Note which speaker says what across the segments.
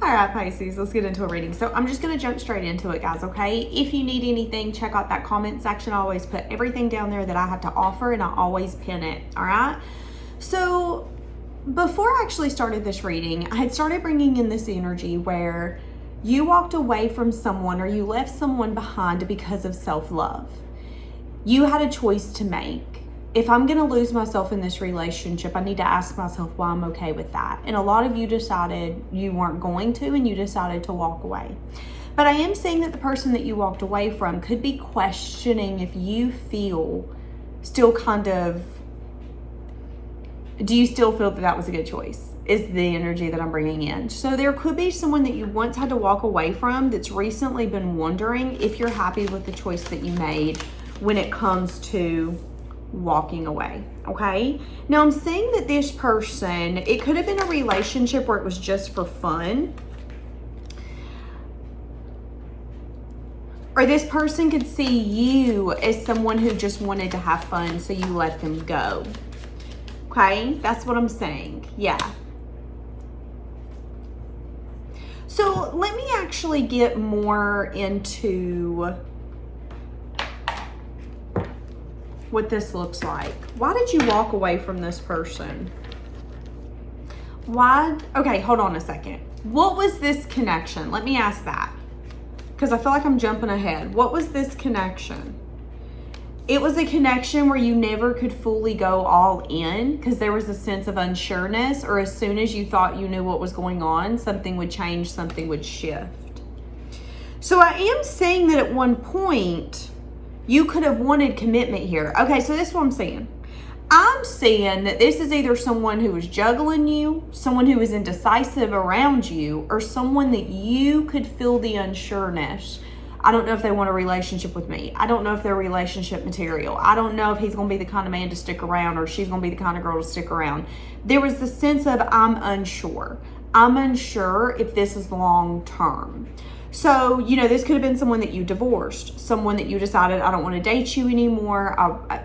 Speaker 1: All right, Pisces, let's get into a reading. So I'm just going to jump straight into it, guys, okay? If you need anything, check out that comment section. I always put everything down there that I have to offer, and I always pin it, all right? So before I actually started this reading, I had started bringing in this energy where you walked away from someone or you left someone behind because of self-love. You had a choice to make. If I'm going to lose myself in this relationship, I need to ask myself why I'm okay with that. And a lot of you decided you weren't going to, and you decided to walk away. But I am saying that the person that you walked away from could be questioning if you feel still kind of, do you still feel that that was a good choice? Is the energy that I'm bringing in. So there could be someone that you once had to walk away from that's recently been wondering if you're happy with the choice that you made when it comes to walking away, okay? Now I'm saying that this person, it could have been a relationship where it was just for fun, or this person could see you as someone who just wanted to have fun, so you let them go, okay? That's what I'm saying, yeah. So let me actually get more into what this looks like. Why did you walk away from this person? Why? Okay, hold on a second. What was this connection? Let me ask that, because I feel like I'm jumping ahead. What was this connection? It was a connection where you never could fully go all in because there was a sense of unsureness, or as soon as you thought you knew what was going on, something would change, something would shift. So I am saying that at one point, you could have wanted commitment here. Okay, so this is what I'm saying. I'm saying that this is either someone who is juggling you, someone who is indecisive around you, or someone that you could feel the unsureness. I don't know if they want a relationship with me. I don't know if they're relationship material. I don't know if he's going to be the kind of man to stick around, or she's going to be the kind of girl to stick around. There was the sense of I'm unsure. I'm unsure if this is long term. So, you know, this could have been someone that you divorced, someone that you decided, I don't want to date you anymore. I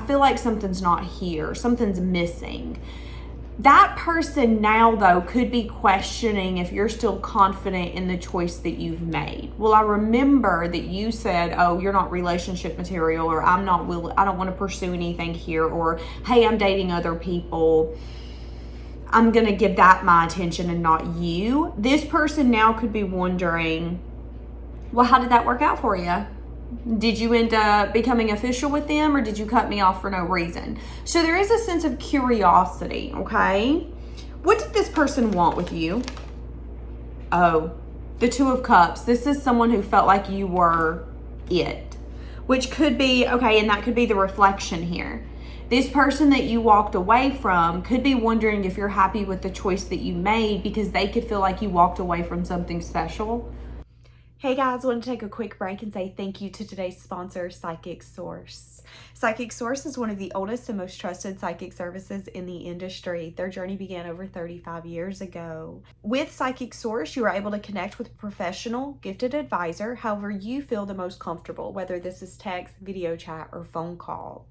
Speaker 1: feel like something's not here. Something's missing. That person now, though, could be questioning if you're still confident in the choice that you've made. Well, I remember that you said, oh, you're not relationship material, or I don't want to pursue anything here, or hey, I'm dating other people. I'm going to give that my attention and not you. This person now could be wondering, well, how did that work out for you? Did you end up becoming official with them, or did you cut me off for no reason? So there is a sense of curiosity, okay? What did this person want with you? Oh, the Two of Cups. This is someone who felt like you were it, which could be, okay, and that could be the reflection here. This person that you walked away from could be wondering if you're happy with the choice that you made because they could feel like you walked away from something special. Hey guys, I want to take a quick break and say thank you to today's sponsor, Psychic Source. Psychic Source is one of the oldest and most trusted psychic services in the industry. Their journey began over 35 years ago. With Psychic Source, you are able to connect with a professional, gifted advisor, however you feel the most comfortable, whether this is text, video chat, or phone call.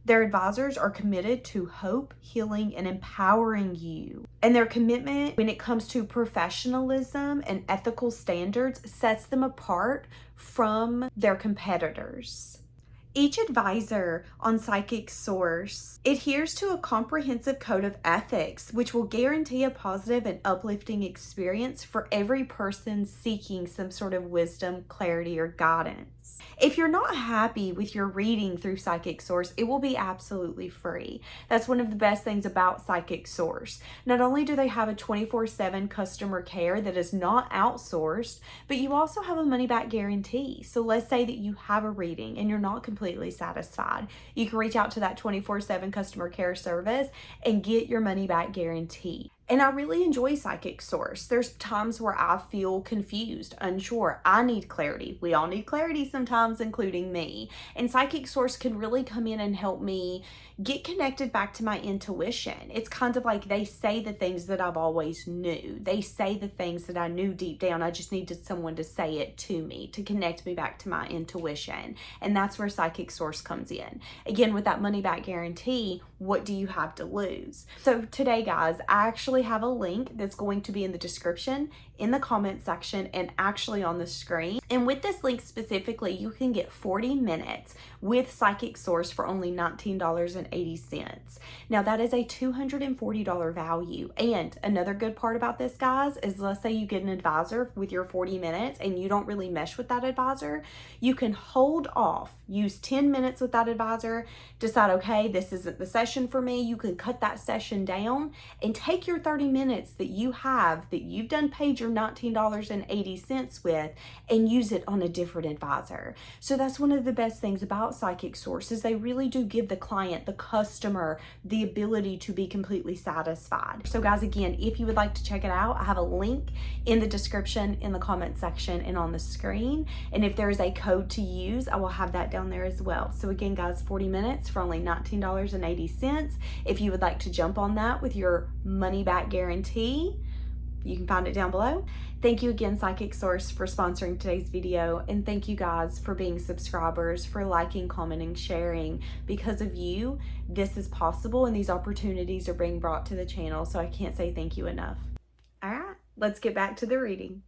Speaker 1: Their advisors are committed to hope, healing, and empowering you. And their commitment when it comes to professionalism and ethical standards sets them apart from their competitors. Each advisor on Psychic Source adheres to a comprehensive code of ethics, which will guarantee a positive and uplifting experience for every person seeking some sort of wisdom, clarity, or guidance. If you're not happy with your reading through Psychic Source, it will be absolutely free. That's one of the best things about Psychic Source. Not only do they have a 24/7 customer care that is not outsourced, but you also have a money-back guarantee. So let's say that you have a reading and you're not completely satisfied. You can reach out to that 24/7 customer care service and get your money-back guarantee. And I really enjoy Psychic Source. There's times where I feel confused, unsure. I need clarity. We all need clarity sometimes, including me. And Psychic Source can really come in and help me get connected back to my intuition. It's kind of like they say the things that I've always knew. They say the things that I knew deep down. I just needed someone to say it to me, to connect me back to my intuition. And that's where Psychic Source comes in. Again, with that money back guarantee, what do you have to lose? So today, guys, I actually
Speaker 2: have a link that's going to be in the description, in the comment section, and actually on the screen. And with this link specifically, you can get 40 minutes with Psychic Source for only $19.80. Now that is a $240 value. And another good part about this, guys, is let's say you get an advisor with your 40 minutes and you don't really mesh with that advisor, you can hold off, use 10 minutes with that advisor, decide, okay, this isn't the session for me. You can cut that session down and take your 30 minutes that you have, that you've done paid your $19.80 with, and use it on a different advisor. So that's one of the best things about Psychic Source, is they really do give the client, the customer, the ability to be completely satisfied. So guys, again, if you would like to check it out, I have a link in the description, in the comment section, and on the screen. And if there is a code to use, I will have that down there as well. So again, guys, 40 minutes for only $19.80. If you would like to jump on that with your money back guarantee, you can find it down below. Thank you again, Psychic Source, for sponsoring today's video. And thank you guys for being subscribers, for liking, commenting, sharing. Because of you, this is possible and these opportunities are being brought to the channel. So I can't say thank you enough. All right, let's get back to the reading.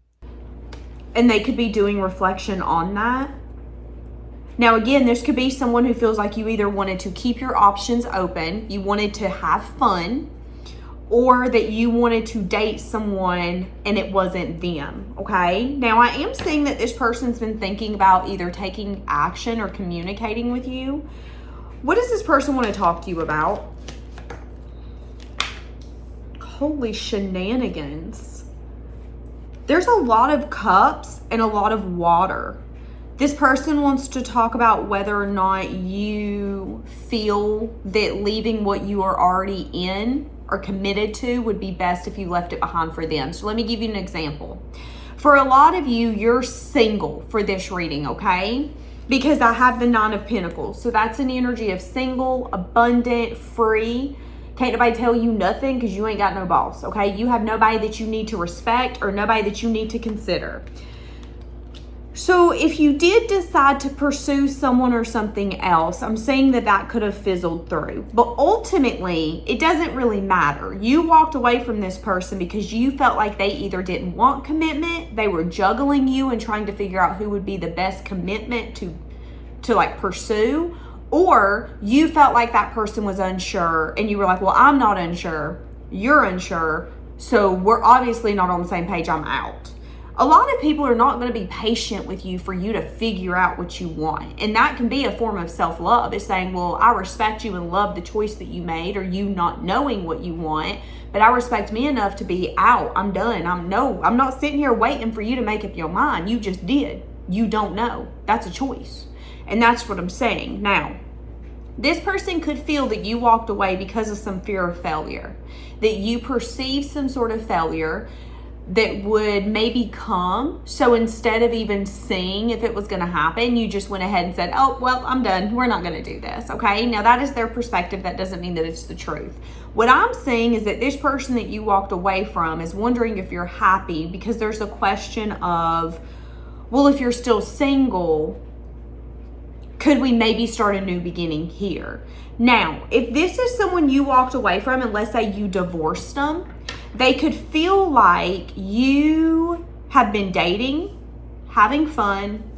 Speaker 1: And they could be doing reflection on that. Now, again, this could be someone who feels like you either wanted to keep your options open, you wanted to have fun, or that you wanted to date someone and it wasn't them, okay? Now, I am seeing that this person's been thinking about either taking action or communicating with you. What does this person want to talk to you about? Holy shenanigans. There's a lot of cups and a lot of water. This person wants to talk about whether or not you feel that leaving what you are already in or committed to would be best if you left it behind for them. So let me give you an example. For a lot of you, you're single for this reading, okay? Because I have the 9 of Pentacles. So that's an energy of single, abundant, free. Can't nobody tell you nothing because you ain't got no boss, okay? You have nobody that you need to respect or nobody that you need to consider. So if you did decide to pursue someone or something else, I'm saying that that could have fizzled through. But ultimately, it doesn't really matter. You walked away from this person because you felt like they either didn't want commitment, they were juggling you and trying to figure out who would be the best commitment to like pursue, or you felt like that person was unsure and you were like, well, I'm not unsure, you're unsure, so we're obviously not on the same page, I'm out. A lot of people are not going to be patient with you for you to figure out what you want. And that can be a form of self-love. It's saying, well, I respect you and love the choice that you made, or you not knowing what you want, but I respect me enough to be out. I'm done. I'm not sitting here waiting for you to make up your mind. You just did. You don't know. That's a choice. And that's what I'm saying. Now, this person could feel that you walked away because of some fear of failure, that you perceived some sort of failure that would maybe come. So instead of even seeing if it was going to happen, you just went ahead and said, oh, well, I'm done. We're not going to do this. Okay. Now that is their perspective. That doesn't mean that it's the truth. What I'm saying is that this person that you walked away from is wondering if you're happy, because there's a question of, well, if you're still single, could we maybe start a new beginning here? Now, if this is someone you walked away from, and let's say you divorced them, they could feel like you have been dating, having fun,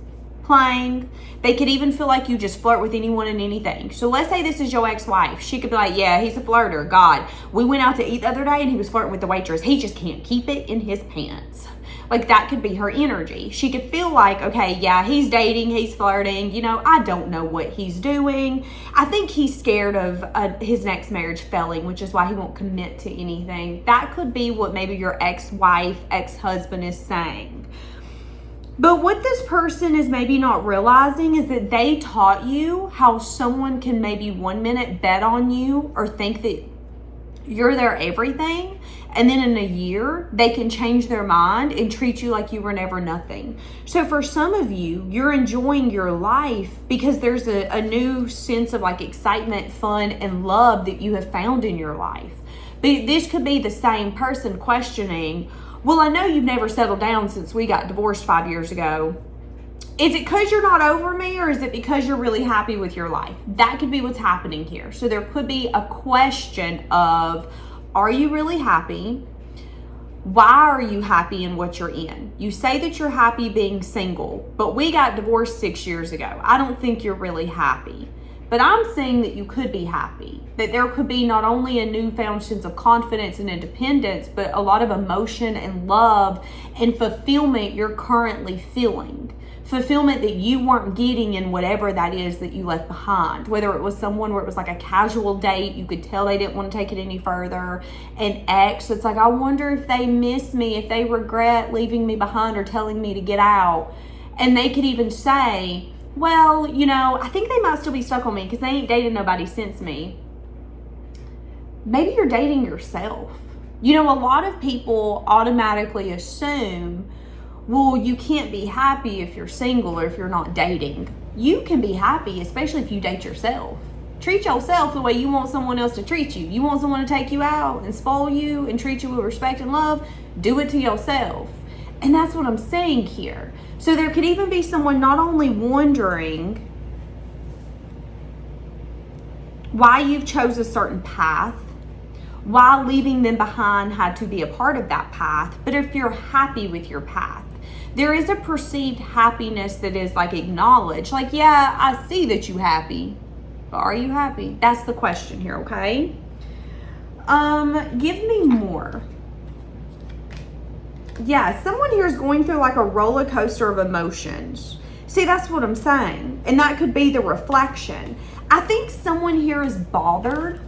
Speaker 1: playing. They could even feel like you just flirt with anyone and anything. So let's say this is your ex-wife. She could be like, yeah, he's a flirter. God, we went out to eat the other day and he was flirting with the waitress. He just can't keep it in his pants. Like, that could be her energy. She could feel like, okay, yeah, he's dating, he's flirting, you know, I don't know what he's doing. I think he's scared of his next marriage failing, which is why he won't commit to anything. That could be what maybe your ex-wife, ex-husband is saying. But what this person is maybe not realizing is that they taught you how someone can maybe 1 minute bet on you or think that you're their everything, and then in a year they can change their mind and treat you like you were never nothing. So for some of you, you're enjoying your life because there's a new sense of like excitement, fun, and love that you have found in your life. But this could be the same person questioning, well, I know you've never settled down since we got divorced 5 years ago. Is it because you're not over me, or is it because you're really happy with your life? That could be what's happening here. So there could be a question of, are you really happy? Why are you happy in what you're in? You say that you're happy being single, but we got divorced 6 years ago. I don't think you're really happy. But I'm saying that you could be happy, that there could be not only a newfound sense of confidence and independence, but a lot of emotion and love and fulfillment you're currently feeling. Fulfillment that you weren't getting in whatever that is that you left behind. Whether it was someone where it was like a casual date, you could tell they didn't want to take it any further. An ex, it's like, I wonder if they miss me, if they regret leaving me behind or telling me to get out. And they could even say, well, you know, I think they might still be stuck on me because they ain't dated nobody since me. Maybe you're dating yourself. You know, a lot of people automatically assume, well, you can't be happy if you're single or if you're not dating. You can be happy, especially if you date yourself. Treat yourself the way you want someone else to treat you. You want someone to take you out and spoil you and treat you with respect and love, do it to yourself. And that's what I'm saying here. So there could even be someone not only wondering why you've chose a certain path, why leaving them behind had to be a part of that path, but if you're happy with your path. There is a perceived happiness that is like acknowledged. Like, yeah, I see that you're happy. But are you happy? That's the question here, okay? Give me more. Yeah, someone here is going through like a roller coaster of emotions. See, that's what I'm saying. And that could be the reflection. I think someone here is bothered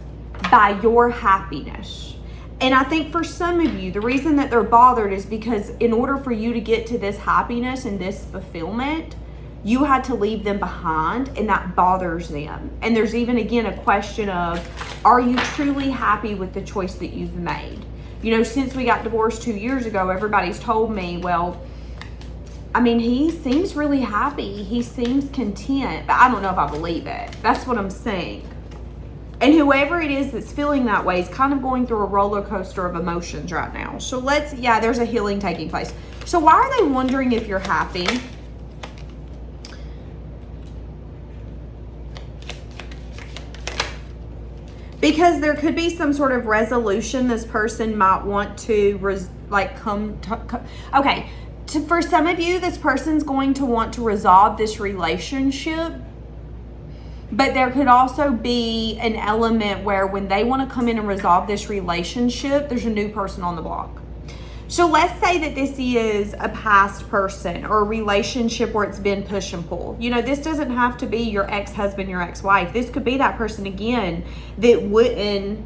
Speaker 1: by your happiness. And I think for some of you, the reason that they're bothered is because in order for you to get to this happiness and this fulfillment, you had to leave them behind, and that bothers them. And there's even, again, a question of, are you truly happy with the choice that you've made? You know, since we got divorced 2 years ago, everybody's told me, well, I mean, he seems really happy. He seems content, but I don't know if I believe it. That's what I'm saying. And whoever it is that's feeling that way is kind of going through a roller coaster of emotions right now. So there's a healing taking place. So why are they wondering if you're happy? Because there could be some sort of resolution this person might want to for some of you, this person's going to want to resolve this relationship. But there could also be an element where when they want to come in and resolve this relationship, there's a new person on the block. So let's say that this is a past person or a relationship where it's been push and pull. You know, this doesn't have to be your ex-husband, your ex-wife. This could be that person again that wouldn't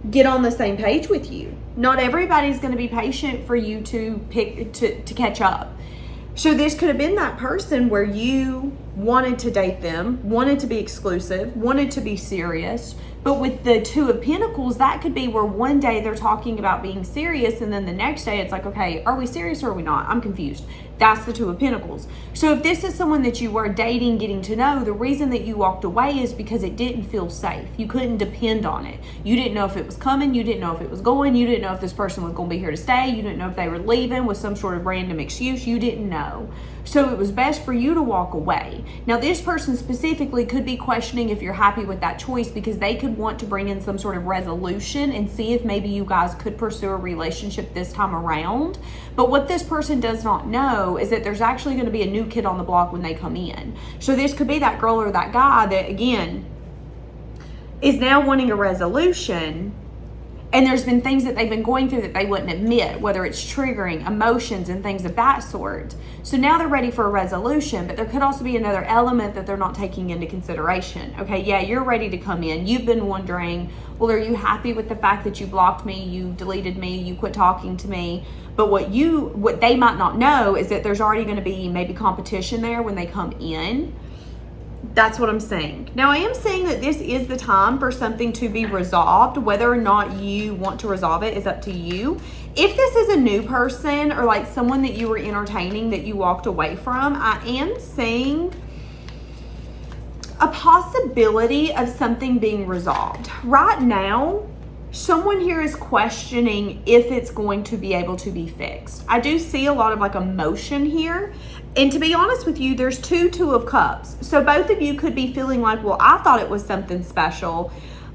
Speaker 1: get on the same page with you. Not everybody's going to be patient for you to catch up. So this could have been that person where you wanted to date them, wanted to be exclusive, wanted to be serious. But with the Two of Pentacles, that could be where one day they're talking about being serious and then the next day it's like, okay, are we serious or are we not? I'm confused. That's the Two of Pentacles. So if this is someone that you were dating, getting to know, the reason that you walked away is because it didn't feel safe. You couldn't depend on it. You didn't know if it was coming. You didn't know if it was going. You didn't know if this person was going to be here to stay. You didn't know if they were leaving with some sort of random excuse. You didn't know. So it was best for you to walk away. Now, this person specifically could be questioning if you're happy with that choice because they could want to bring in some sort of resolution and see if maybe you guys could pursue a relationship this time around. But what this person does not know is that there's actually going to be a new kid on the block when they come in. So this could be that girl or that guy that, again, is now wanting a resolution. And there's been things that they've been going through that they wouldn't admit, whether it's triggering emotions and things of that sort. So now they're ready for a resolution, but there could also be another element that they're not taking into consideration. Okay, yeah, you're ready to come in. You've been wondering, well, are you happy with the fact that you blocked me, you deleted me, you quit talking to me? But what they might not know is that there's already going to be maybe competition there when they come in. That's what I'm saying. Now, I am saying that this is the time for something to be resolved. Whether or not you want to resolve it is up to you. If this is a new person or like someone that you were entertaining that you walked away from, I am saying a possibility of something being resolved. Right now, someone here is questioning if it's going to be able to be fixed. I do see a lot of like emotion here. And to be honest with you, there's Two of Cups. So both of you could be feeling like, well, I thought it was something special,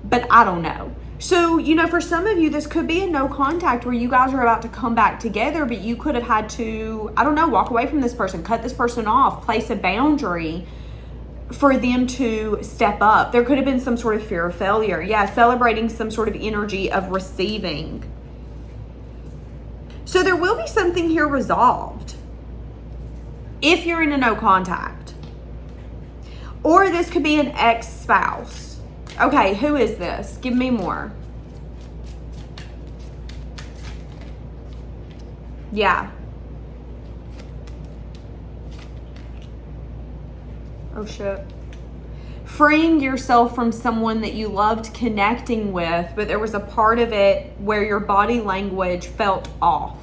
Speaker 1: but I don't know. So, you know, for some of you, this could be a no contact where you guys are about to come back together, but you could have had to, I don't know, walk away from this person, cut this person off, place a boundary for them to step up. There could have been some sort of fear of failure. Yeah, celebrating some sort of energy of receiving. So there will be something here resolved if you're in a no contact. Or this could be an ex-spouse. Okay, who is this? Give me more. Yeah. Oh shit. Freeing yourself from someone that you loved connecting with, but there was a part of it where your body language felt off.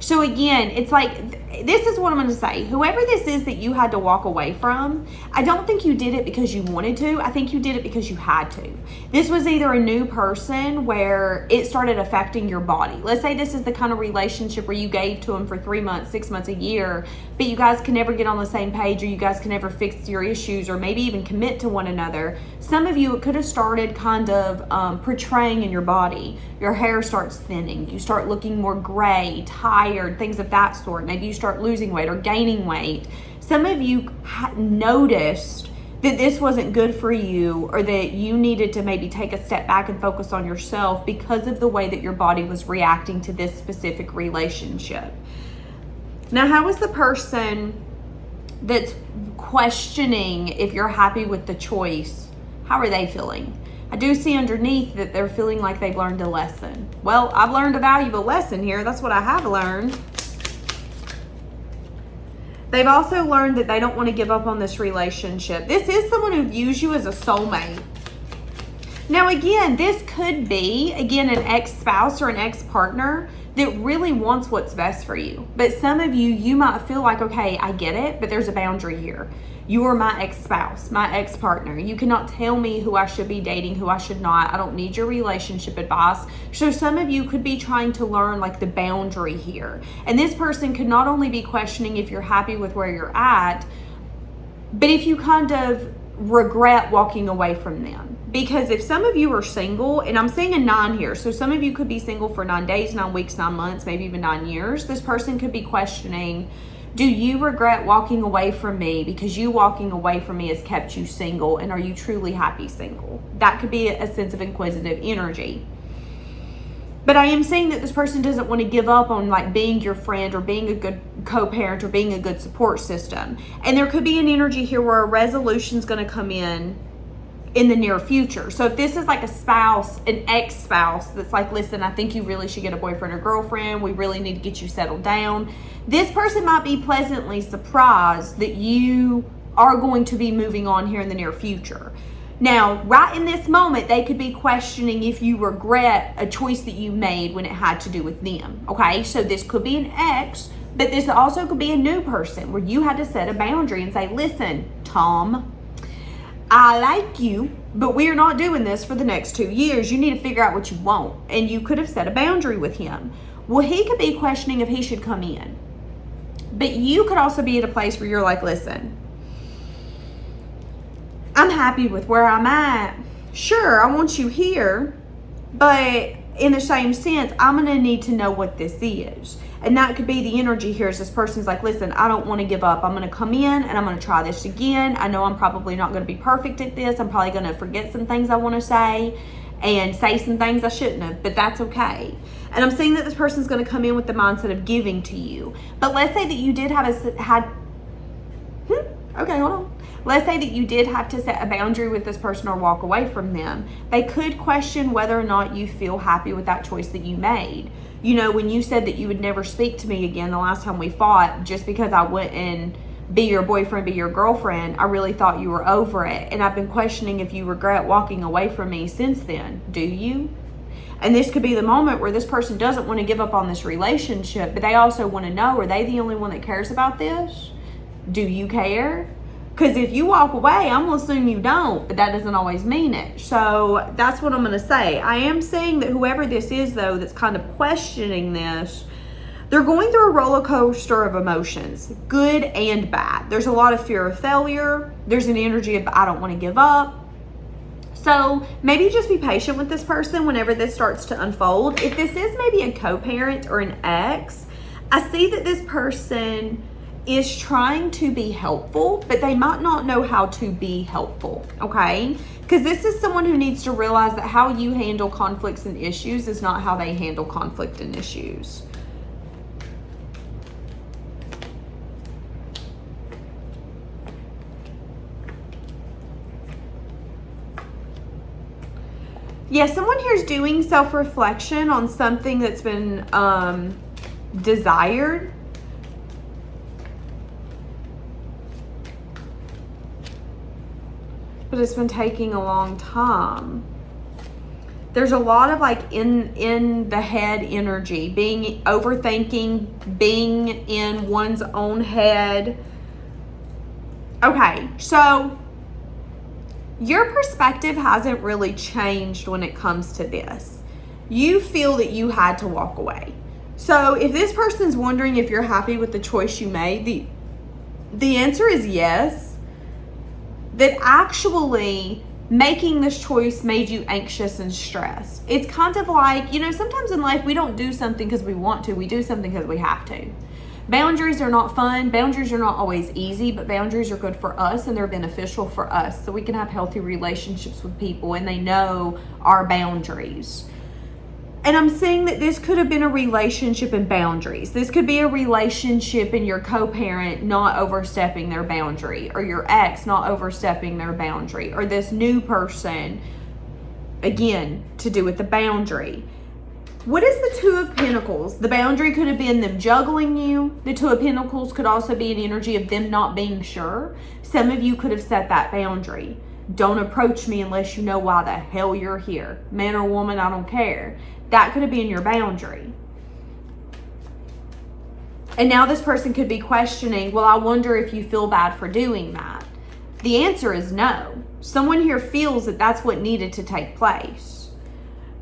Speaker 1: So again, it's like, this is what I'm going to say. Whoever this is that you had to walk away from, I don't think you did it because you wanted to. I think you did it because you had to. This was either a new person where it started affecting your body. Let's say this is the kind of relationship where you gave to them for 3 months, 6 months, a year, but you guys can never get on the same page, or you guys can never fix your issues, or maybe even commit to one another. Some of you, it could have started kind of portraying in your body. Your hair starts thinning. You start looking more gray, tired, things of that sort. Maybe you start losing weight or gaining weight. Some of you noticed that this wasn't good for you, or that you needed to maybe take a step back and focus on yourself because of the way that your body was reacting to this specific relationship. Now, how is the person that's questioning if you're happy with the choice, how are they feeling? I do see underneath that they're feeling like they've learned a lesson. Well, I've learned a valuable lesson here. That's what I have learned. They've also learned that they don't want to give up on this relationship. This is someone who views you as a soulmate. Now, again, this could be, again, an ex-spouse or an ex-partner that really wants what's best for you. But some of you, you might feel like, okay, I get it, but there's a boundary here. You are my ex-spouse, my ex-partner. You cannot tell me who I should be dating, who I should not. I don't need your relationship advice. So some of you could be trying to learn like the boundary here. And this person could not only be questioning if you're happy with where you're at, but if you kind of regret walking away from them. Because if some of you are single, and I'm seeing a 9 here, so some of you could be single for 9 days, 9 weeks, 9 months, maybe even 9 years. This person could be questioning, do you regret walking away from me because you walking away from me has kept you single, and are you truly happy single? That could be a sense of inquisitive energy. But I am saying that this person doesn't want to give up on like being your friend or being a good co-parent or being a good support system. And there could be an energy here where a resolution is going to come in the near future. So if this is like a spouse, an ex-spouse that's like, listen, I think you really should get a boyfriend or girlfriend. We really need to get you settled down. This person might be pleasantly surprised that you are going to be moving on here in the near future. Now, right in this moment, they could be questioning if you regret a choice that you made when it had to do with them. Okay, so this could be an ex, but this also could be a new person where you had to set a boundary and say, listen, Tom, I like you, but we are not doing this for the next 2 years. You need to figure out what you want. And you could have set a boundary with him. Well, he could be questioning if he should come in. But you could also be at a place where you're like, listen, I'm happy with where I'm at. Sure, I want you here, but in the same sense, I'm going to need to know what this is. And that could be the energy here is this person's like, listen, I don't want to give up. I'm going to come in and I'm going to try this again. I know I'm probably not going to be perfect at this. I'm probably going to forget some things I want to say and say some things I shouldn't have, but that's okay. And I'm seeing that this person's going to come in with the mindset of giving to you. But let's say that you did okay, hold on. Let's say that you did have to set a boundary with this person or walk away from them. They could question whether or not you feel happy with that choice that you made. You know, when you said that you would never speak to me again the last time we fought, just because I wouldn't be your boyfriend, be your girlfriend, I really thought you were over it. And I've been questioning if you regret walking away from me since then. Do you? And this could be the moment where this person doesn't want to give up on this relationship, but they also want to know, are they the only one that cares about this? Do you care? Because if you walk away, I'm going to assume you don't, but that doesn't always mean it. So that's what I'm going to say. I am saying that whoever this is, though, that's kind of questioning this, they're going through a roller coaster of emotions, good and bad. There's a lot of fear of failure. There's an energy of, I don't want to give up. So maybe just be patient with this person whenever this starts to unfold. If this is maybe a co-parent or an ex, I see that this person is trying to be helpful, but they might not know how to be helpful, okay? Because this is someone who needs to realize that how you handle conflicts and issues is not how they handle conflict and issues. Yeah, someone here is doing self-reflection on something that's been desired. But it's been taking a long time. There's a lot of like in the head energy, being overthinking, being in one's own head. Okay, so your perspective hasn't really changed when it comes to this. You feel that you had to walk away. So if this person's wondering if you're happy with the choice you made, the answer is yes. That actually making this choice made you anxious and stressed. It's kind of like, you know, sometimes in life we don't do something because we want to. We do something because we have to. Boundaries are not fun. Boundaries are not always easy, but boundaries are good for us and they're beneficial for us so we can have healthy relationships with people and they know our boundaries. And I'm saying that this could have been a relationship in boundaries. This could be a relationship in your co-parent not overstepping their boundary, or your ex not overstepping their boundary, or this new person, again, to do with the boundary. What is the Two of Pentacles? The boundary could have been them juggling you. The Two of Pentacles could also be an energy of them not being sure. Some of you could have set that boundary. Don't approach me unless you know why the hell you're here. Man or woman, I don't care. That could have been your boundary. And now this person could be questioning, well, I wonder if you feel bad for doing that. The answer is no. Someone here feels that that's what needed to take place.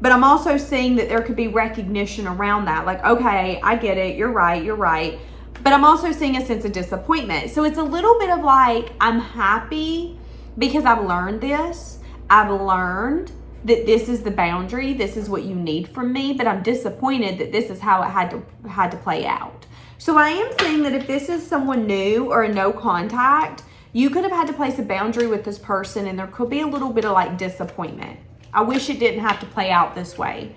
Speaker 1: But I'm also seeing that there could be recognition around that. Like, okay, I get it. You're right. But I'm also seeing a sense of disappointment. So it's a little bit of like, I'm happy because I've learned this. I've learned that this is the boundary. This is what you need from me. But I'm disappointed that this is how it had to play out. So I am saying that if this is someone new or a no contact, you could have had to place a boundary with this person and there could be a little bit of like disappointment. I wish it didn't have to play out this way.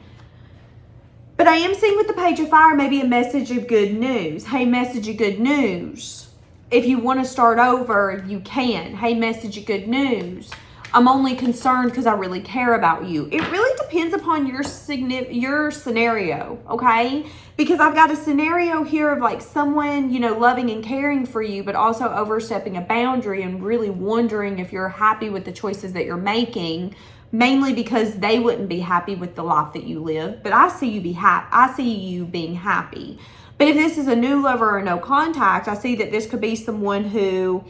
Speaker 1: But I am seeing with the Page of Fire, maybe a message of good news. Hey, message of good news. If you want to start over, you can. Hey, message of good news. I'm only concerned because I really care about you. It really depends upon your scenario, okay? Because I've got a scenario here of like someone, you know, loving and caring for you, but also overstepping a boundary and really wondering if you're happy with the choices that you're making, mainly because they wouldn't be happy with the life that you live. But I see you being happy. But if this is a new lover or no contact, I see that this could be someone who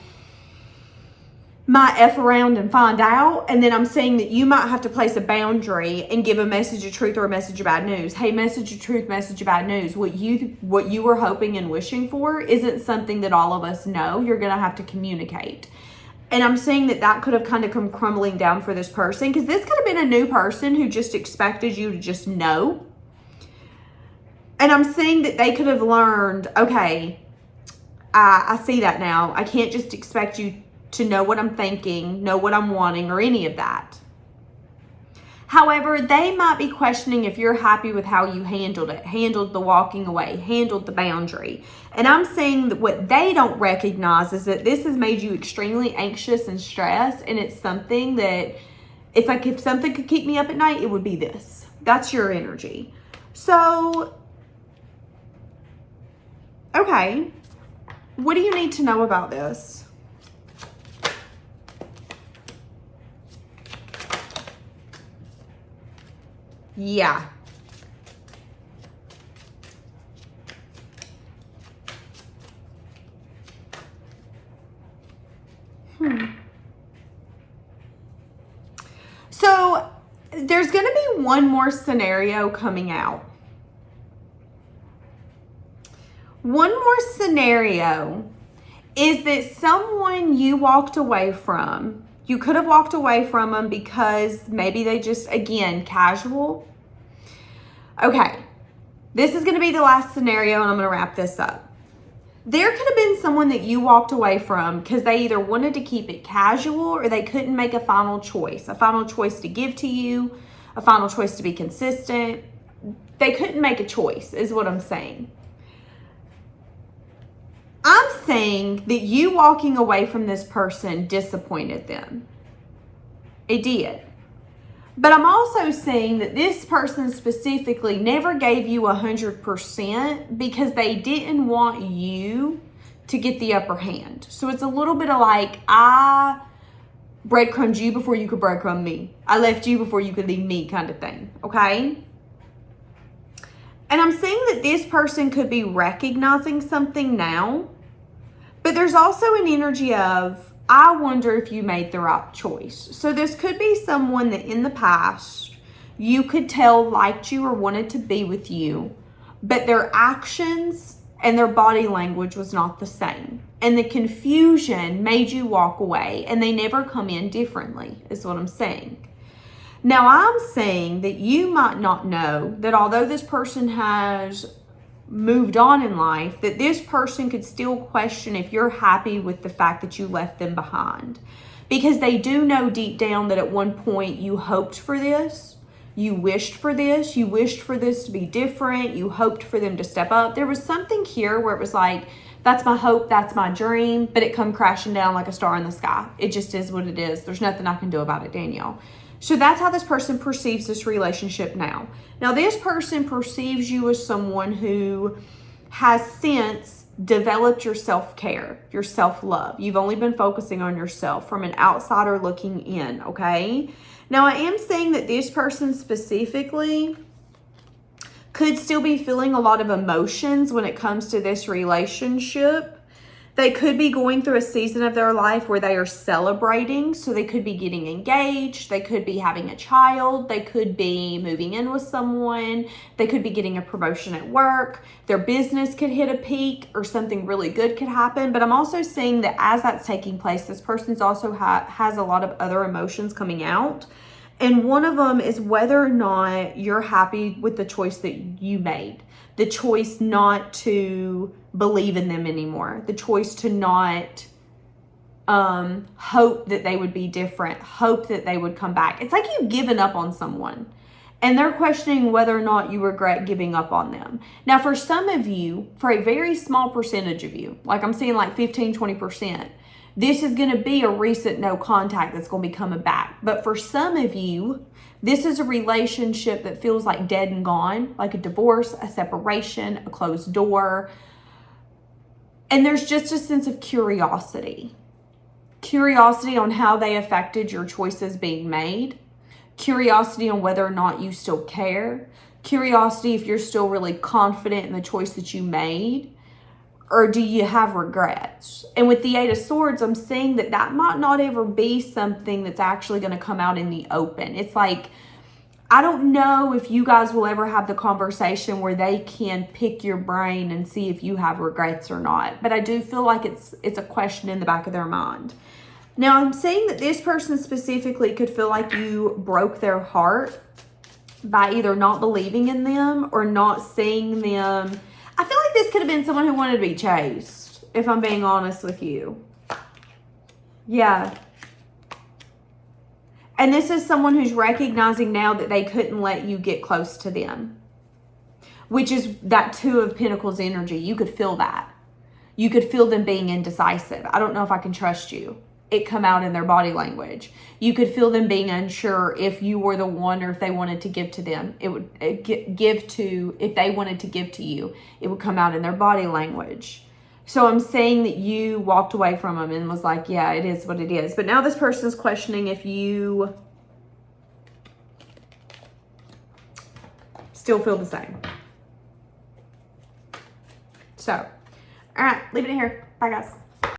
Speaker 1: might F around and find out. And then I'm saying that you might have to place a boundary and give a message of truth or a message of bad news. Hey, message of truth, message of bad news. What you were hoping and wishing for isn't something that all of us know. You're going to have to communicate. And I'm saying that could have kind of come crumbling down for this person, because this could have been a new person who just expected you to just know. And I'm saying that they could have learned, okay, I see that now. I can't just expect you to know what I'm thinking, know what I'm wanting, or any of that. However, they might be questioning if you're happy with how you handled it, handled the walking away, handled the boundary. And I'm saying that what they don't recognize is that this has made you extremely anxious and stressed. And it's something that, it's like if something could keep me up at night, it would be this. That's your energy. So, okay. What do you need to know about this? Yeah. So there's going to be one more scenario coming out. One more scenario is that someone you walked away from, You could have walked away from them because maybe they just, again, casual. Okay, this is going to be the last scenario and I'm going to wrap this up. There could have been someone that you walked away from because they either wanted to keep it casual or they couldn't make a final choice to give to you, a final choice to be consistent. They couldn't make a choice is what I'm saying. I'm saying that you walking away from this person disappointed them. It did. But I'm also saying that this person specifically never gave you 100% because they didn't want you to get the upper hand. So it's a little bit of like, I breadcrumbed you before you could breadcrumb me. I left you before you could leave me kind of thing, okay? And I'm saying that this person could be recognizing something now, but there's also an energy of, I wonder if you made the right choice. So this could be someone that in the past you could tell liked you or wanted to be with you, but their actions and their body language was not the same. And the confusion made you walk away and they never come in differently, is what I'm saying. Now I'm saying that you might not know that although this person has moved on in life, that this person could still question if you're happy with the fact that you left them behind. Because they do know deep down that at one point you hoped for this, you wished for this to be different, you hoped for them to step up. There was something here where it was like, that's my hope, that's my dream, but it come crashing down like a star in the sky. It just is what it is. There's nothing I can do about it, Danielle. So that's how this person perceives this relationship now. Now, this person perceives you as someone who has since developed your self-care, your self-love. You've only been focusing on yourself from an outsider looking in, okay? Now, I am saying that this person specifically could still be feeling a lot of emotions when it comes to this relationship. They could be going through a season of their life where they are celebrating. So they could be getting engaged. They could be having a child. They could be moving in with someone. They could be getting a promotion at work. Their business could hit a peak or something really good could happen. But I'm also seeing that as that's taking place, this person's also has a lot of other emotions coming out. And one of them is whether or not you're happy with the choice that you made. The choice not to believe in them anymore. The choice to not hope that they would be different. Hope that they would come back. It's like you've given up on someone. And they're questioning whether or not you regret giving up on them. Now, for some of you, for a very small percentage of you, like I'm seeing like 15, 20%, this is going to be a recent no contact that's going to be coming back. But for some of you, this is a relationship that feels like dead and gone, like a divorce, a separation, a closed door. And there's just a sense of curiosity. Curiosity on how they affected your choices being made. Curiosity on whether or not you still care. Curiosity if you're still really confident in the choice that you made. Or do you have regrets? And with the 8 of Swords, I'm saying that that might not ever be something that's actually going to come out in the open. It's like, I don't know if you guys will ever have the conversation where they can pick your brain and see if you have regrets or not. But I do feel like it's a question in the back of their mind. Now, I'm saying that this person specifically could feel like you broke their heart by either not believing in them or not seeing them. I feel like this could have been someone who wanted to be chased, if I'm being honest with you. Yeah. And this is someone who's recognizing now that they couldn't let you get close to them, which is that 2 of Pentacles energy. You could feel that. You could feel them being indecisive. I don't know if I can trust you. It come out in their body language. You could feel them being unsure if you were the one or if they wanted to give to them. It would if they wanted to give to you, it would come out in their body language. So I'm saying that you walked away from them and was like, yeah, it is what it is. But now this person is questioning if you still feel the same. So, all right, leave it in here. Bye, guys.